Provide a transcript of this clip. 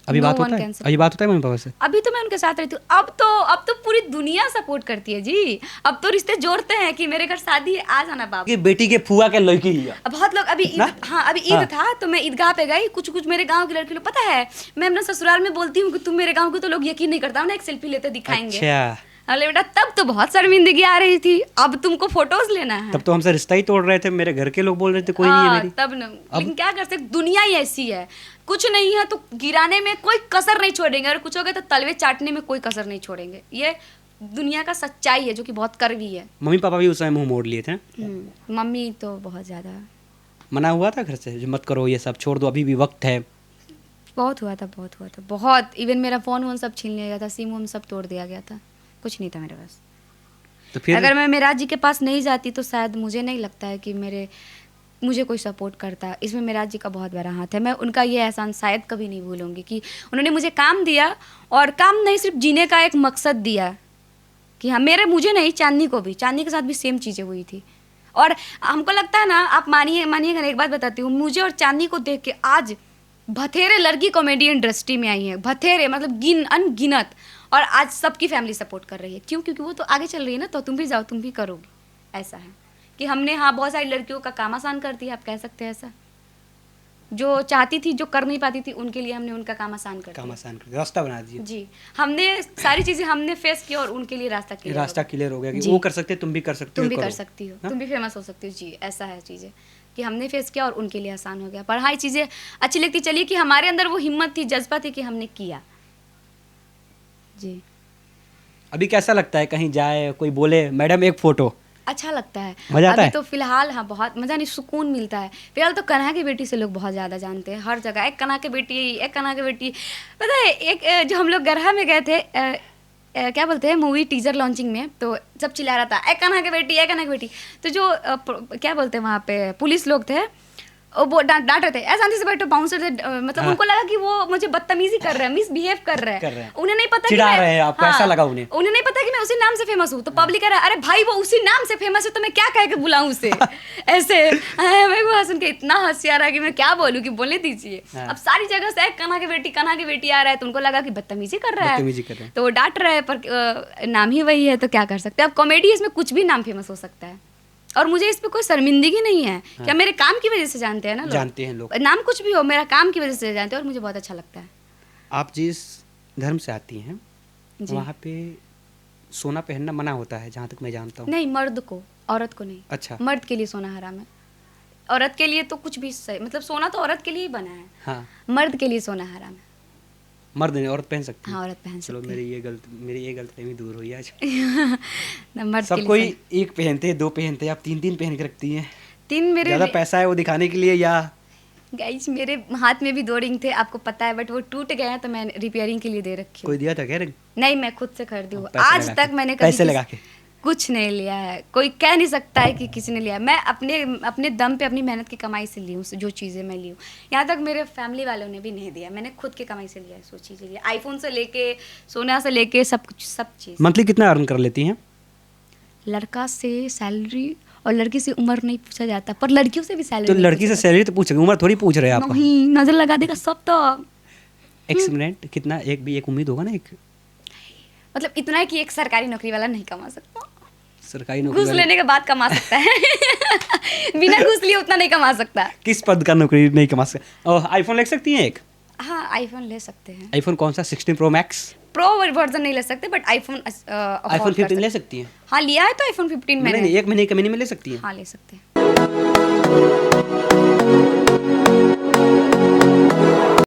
अभी बात होता है? अभी बात होता है मम्मी पापा से? अभी तो मैं उनके साथ रहती हूँ। अब तो पूरी दुनिया सपोर्ट करती है जी। अब तो रिश्ते जोड़ते हैं कि मेरे घर शादी है, आ जाना बाप। कि बेटी के फुआ के लड़की ही है। बहुत लोग अभी अभी ईद था तो मैं ईदगाह पे गई, कुछ मेरे गांव के लड़के लोग, पता है मैं अपना ससुराल में बोलती हूँ कि तुम मेरे गांव के, तो लोग यकीन नहीं करता ना, एक सेल्फी लेते दिखाएंगे। अच्छा। अरे बेटा तब तो बहुत शर्मिंदगी आ रही थी, अब तुमको फोटोज लेना है। तब तो हमसे रिश्ता ही तोड़ रहे थे, मेरे घर के लोग बोल रहे थे कोई नहीं है मेरी। तब न, लेकिन क्या कर सकते, दुनिया ही ऐसी है, कुछ नहीं है तो गिराने में कोई कसर नहीं छोड़ेंगे, और कुछ हो गया तो तलवे चाटने में कोई कसर नहीं छोड़ेंगे। ये दुनिया का सच्चाई है जो कि बहुत कड़वी है। मम्मी पापा भी उस समय मुंह मोड़ लिए थे? मम्मी तो बहुत ज्यादा मना हुआ था घर से, जो मत करो ये सब, छोड़ दो, अभी भी वक्त है? बहुत हुआ था बहुत। इवन मेरा फोन वोन सब छीन लिया गया था, सिम वोम सब तोड़ दिया गया था, कुछ नहीं था मेरे पास। तो फिर अगर मैं मेराज जी के पास नहीं जाती तो शायद मुझे नहीं लगता है कि मुझे कोई सपोर्ट करता। इसमें मेराज जी का बहुत बड़ा हाथ है। मैं उनका ये एहसान शायद कभी नहीं भूलूंगी कि उन्होंने मुझे काम दिया, और काम नहीं सिर्फ जीने का एक मकसद दिया कि हाँ, मुझे नहीं, चांदनी को भी, चांदनी के साथ भी सेम चीज़ें हुई थी। और हमको लगता है ना, आप मानिएगा ना, एक बात बताती हूँ, मुझे और चांदनी को देख के आज बथेरे लड़की कॉमेडी इंडस्ट्री में आई है, बथेरे मतलब अनगिनत, और आज सबकी फैमिली सपोर्ट कर रही है। क्यों? क्योंकि वो तो आगे चल रही है ना, तो तुम भी जाओ, तुम भी करोगी। ऐसा है कि हमने बहुत सारी लड़कियों का काम आसान कर दिया, आप कह सकते हैं ऐसा। जो चाहती थी, जो कर नहीं पाती थी, उनके लिए हमने उनका काम आसान कर दिया, रास्ता बना दिया। जी, हमने सारी चीजें हमने फेस किया और उनके लिए रास्ता क्लियर हो गया कि वो कर सकते, तुम भी कर सकती हो, तुम भी कर सकती हो, तुम भी फेमस हो सकती हो। जी, ऐसा है चीजें कि हमने फेस किया और उनके लिए आसान हो गया। पर हाँ, चीजें अच्छी लगती चलिए कि हमारे अंदर वो हिम्मत थी, जज्बा थी कि हमने किया। जी। अभी कैसा लगता है, कहीं जाए कोई बोले मैडम एक फोटो? अच्छा लगता है। मजा आता अभी है? तो फिलहाल हाँ, बहुत मजा नहीं, सुकून मिलता है। फिलहाल तो कन्हा की बेटी से लोग बहुत ज़्यादा जानते हैं, हर जगह एक कन्हा की बेटी, एक कन्हा की बेटी। पता है, एक जो हम लोग गरहा में गए थे, क्या बोलते हैं, मूवी टीजर लॉन्चिंग में, तो सब चिल्ला रहा था एक कन्हा की बेटी, एक कन्हा की बेटी। तो जो क्या बोलते हैं वहाँ पे पुलिस लोग थे, वो डांट रहे थे, ऐसा शांति से बैठो, बाउंसर थे, मतलब उनको लगा कि वो मुझे बदतमीजी कर रहे हैं, मिसबिहेव कर रहे हैं। उन्हें नहीं पता चिढ़ा रहे हैं आपको, ऐसा लगा उन्हें नहीं पता कि मैं उसी नाम से फेमस हूँ। तो पब्लिक कह रहा है, अरे भाई वो उसी नाम से फेमस है तो मैं क्या कह के बुलाऊं उसे? ऐसे मेरे को सुन के इतना हंसी आ रहा है कि मैं क्या बोलूँ, कि बोलने दीजिए। अब सारी जगह से कन्हा की बेटी आ रहा है, तो उनको लगा कि बदतमीजी कर रहा है, तो वो डांट रहा है, पर नाम ही वही है तो क्या कर सकते हैं। अब कॉमेडी, इसमें कुछ भी नाम फेमस हो सकता है, और मुझे इस पे कोई शर्मिंदगी नहीं है। हाँ। क्या मेरे काम की वजह से जानते हैं ना लोग, जानते हैं लोग, नाम कुछ भी हो, मेरा काम की वजह से जानते हैं, और मुझे बहुत अच्छा लगता है। आप जिस धर्म से आती हैं वहाँ पे सोना पहनना मना होता है, जहाँ तक मैं जानता हूँ। नहीं, मर्द को, औरत को नहीं। अच्छा। मर्द के लिए सोना हराम है, औरत के लिए तो कुछ भी सही, मतलब सोना तो औरत के लिए ही बना है। हाँ। मर्द के लिए सोना हराम है। मर्द नहीं, औरत पहन सकती है? हाँ, औरत पहन सकती है। चलो, मेरी ये गलतफहमी दूर हुई आज। मर्द सब कोई एक पहनते हैं, दो पहनते हैं, आप तीन पहन के रखती हैं। तीन मेरे ज़्यादा पैसा है वो दिखाने के लिए, या? गाइस, मेरे हाथ में भी 2 रिंग थे, आपको पता है, बट वो टूट गए हैं, तो मैं रिपेयरिंग के लिए दे रखी हूँ। कोई दिया था क्या रिंग? नहीं, मैं खुद से खरीदी हूँ। आज तक मैंने कभी पैसे लगा के कुछ नहीं लिया है। कोई कह नहीं सकता है कि किसी ने लिया। मैं अपने दम पे, अपनी मेहनत की कमाई से ली हूँ जो चीज़ें मैं ली हूँ। यहाँ तक मेरे फैमिली वालों ने भी नहीं दिया, मैंने खुद की कमाई से लिया है, सो चीज़ें लिया। आईफोन से लेके, सोना से लेके, सब कुछ, सब चीज़। मंथली कितना अर्न कर लेती हैं? लड़का से सैलरी और लड़की से उम्र नहीं पूछा जाता, पर लड़कियों से भी सैलरी। तो लड़की से सैलरी तो पूछेंगे, उम्र थोड़ी पूछ रहे हैं आप? नहीं, नजर लगा देगा सब तो। एक मिनट, कितना? एक उम्मीद होगा ना, एक मतलब इतना है कि एक सरकारी नौकरी वाला नहीं कमा सकता। सरकारी नौकरी घूस लेने के बाद कमा सकता है। बिना घूस लिए उतना नहीं कमा सकता। किस पद का नौकरी नहीं कमा सकता? आईफोन ले सकती हैं एक? हाँ, आईफोन ले सकते हैं। आईफोन कौन सा? 16 प्रो मैक्स? प्रो वर्जन नहीं ले सकते, बट आईफोन 15 ले सकती हैं? हाँ, लिया है तो आईफोन 15 मैंने। नहीं, 1 महीने के महीने में ले सकती हैं? हाँ, ले सकते हैं।